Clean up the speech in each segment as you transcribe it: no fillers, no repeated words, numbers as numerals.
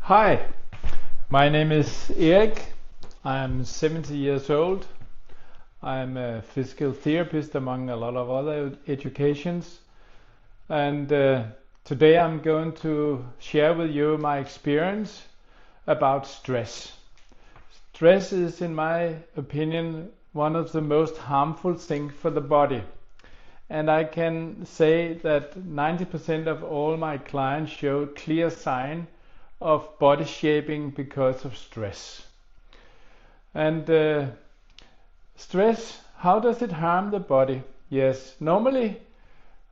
Hi, my name is Erik. I'm 70 years old. I'm a physical therapist among a lot of other educations. And today I'm going to share with you my experience about stress. Stress is, in my opinion, one of the most harmful things for the body. And I can say that 90% of all my clients show clear sign of body shaping because of stress. And stress, how does it harm the body? Yes, normally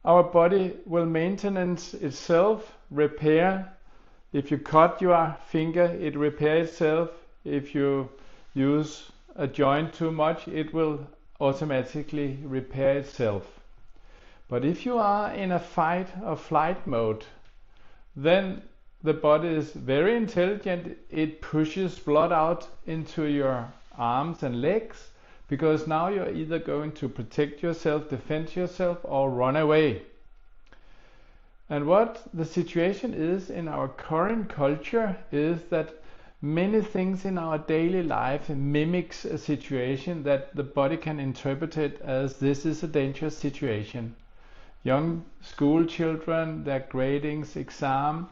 our body will maintenance itself, repair. If you cut your finger, it repairs itself. If you use a joint too much, it will automatically repair itself. But if you are in a fight or flight mode, then the body is very intelligent. It pushes blood out into your arms and legs because now you're either going to protect yourself, defend yourself, or run away. And what the situation is in our current culture is that many things in our daily life mimics a situation that the body can interpret it as this is a dangerous situation. Young school children, their gradings, exam,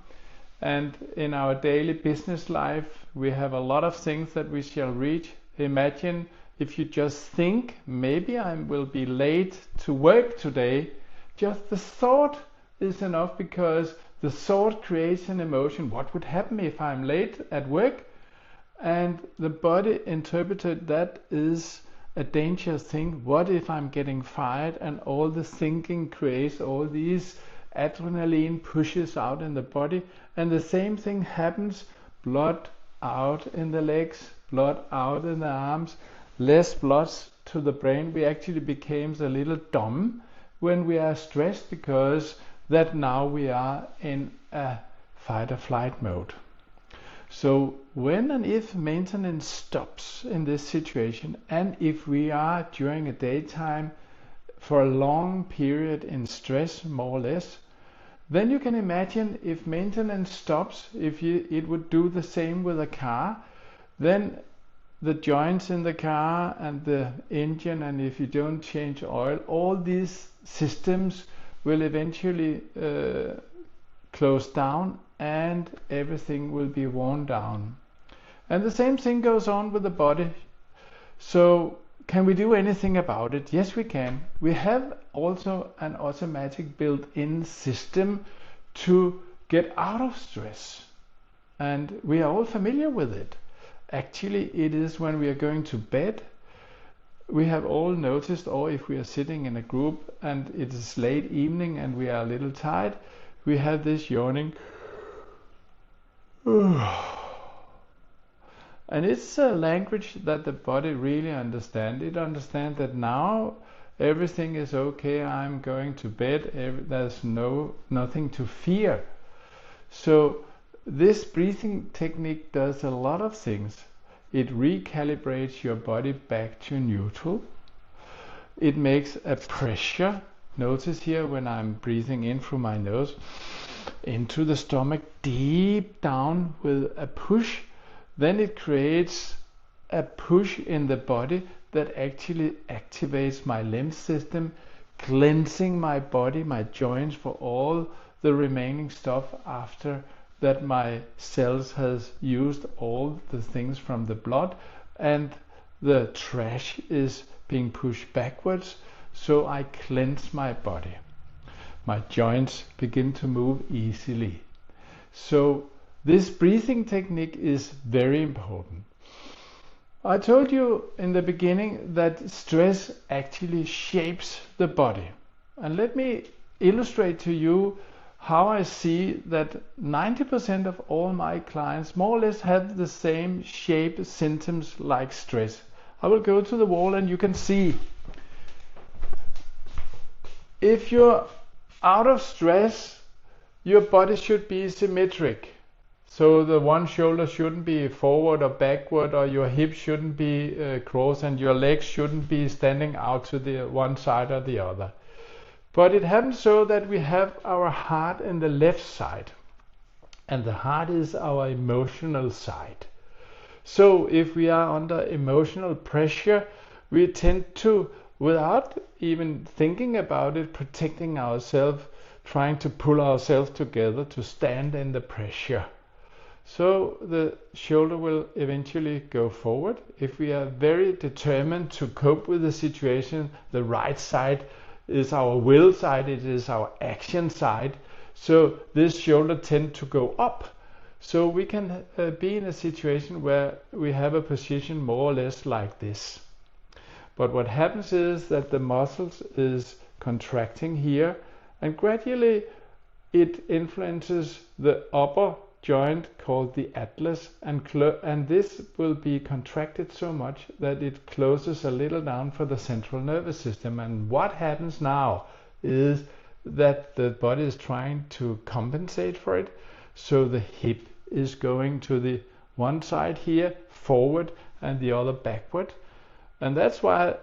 and in our daily business life, we have a lot of things that we shall reach. Imagine if you just think, maybe I will be late to work today. Just the thought is enough because the thought creates an emotion. What would happen if I'm late at work? And the body interpreted that is a dangerous thing. What if I'm getting fired? And all the thinking creates all these adrenaline pushes out in the body, and the same thing happens. Blood out in the legs, blood out in the arms, less blood to the brain. We actually became a little dumb when we are stressed because that now we are in a fight or flight mode. So when and if maintenance stops in this situation, and if we are during a daytime for a long period in stress, more or less, then you can imagine if maintenance stops, it would do the same with a car, then the joints in the car and the engine, and if you don't change oil, all these systems will eventually close down and everything will be worn down. And the same thing goes on with the body. So can we do anything about it? Yes, we can. We have also an automatic built-in system to get out of stress. And we are all familiar with it. Actually, it is when we are going to bed. We have all noticed, or if we are sitting in a group and it is late evening and we are a little tired, we have this yawning. And it's a language that the body really understands. It understands that now everything is okay, I'm going to bed, there's nothing to fear. So this breathing technique does a lot of things. It recalibrates your body back to neutral. It makes a pressure. Notice here when I'm breathing in through my nose, into the stomach, deep down with a push. Then it creates a push in the body that actually activates my lymph system, cleansing my body, my joints for all the remaining stuff after that my cells has used all the things from the blood and the trash is being pushed backwards. So I cleanse my body. My joints begin to move easily. So this breathing technique is very important. I told you in the beginning that stress actually shapes the body. And let me illustrate to you how I see that 90% of all my clients more or less have the same shape symptoms like stress. I will go to the wall and you can see. If you're out of stress, your body should be symmetric. So the one shoulder shouldn't be forward or backward, or your hips shouldn't be crossed, and your legs shouldn't be standing out to the one side or the other. But it happens so that we have our heart in the left side. and the heart is our emotional side. So if we are under emotional pressure, we tend to, without even thinking about it, protecting ourselves, trying to pull ourselves together to stand in the pressure. So the shoulder will eventually go forward. If we are very determined to cope with the situation, the right side is our will side, it is our action side. So this shoulder tends to go up. So we can be in a situation where we have a position more or less like this. But what happens is that the muscles is contracting here, and gradually it influences the upper joint called the atlas, and this will be contracted so much that it closes a little down for the central nervous system. And what happens now is that the body is trying to compensate for it, so the hip is going to the one side here forward and the other backward. And that's why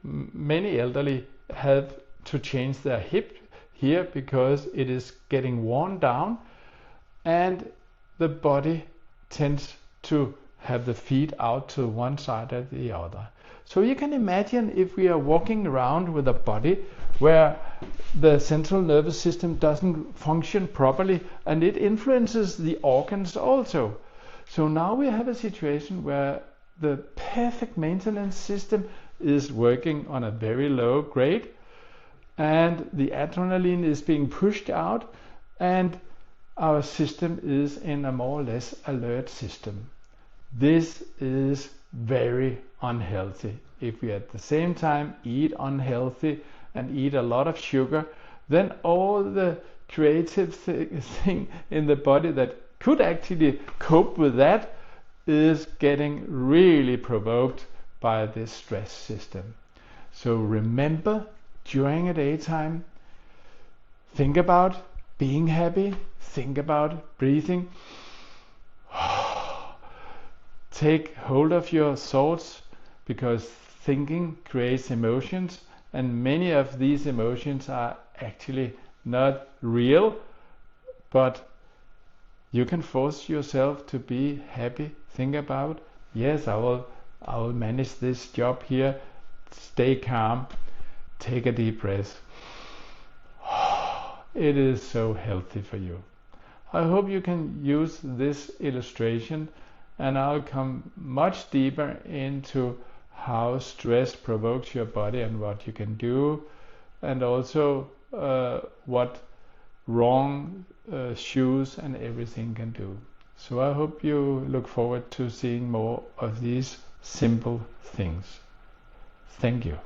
many elderly have to change their hip here, because it is getting worn down and the body tends to have the feet out to one side or the other. So you can imagine if we are walking around with a body where the central nervous system doesn't function properly, and it influences the organs also. So now we have a situation where the perfect maintenance system is working on a very low grade, and the adrenaline is being pushed out, and our system is in a more or less alert system. This is very unhealthy. If we at the same time eat unhealthy and eat a lot of sugar, then all the creative thing in the body that could actually cope with that is getting really provoked by this stress system. So remember, during a daytime, think about being happy, think about breathing. Take hold of your thoughts, because thinking creates emotions, and many of these emotions are actually not real, but you can force yourself to be happy. Think about, yes, I will manage this job here. Stay calm, take a deep breath. It is so healthy for you. I hope you can use this illustration, and I'll come much deeper into how stress provokes your body and what you can do, and also what wrong shoes and everything can do. So I hope you look forward to seeing more of these simple things. Thank you.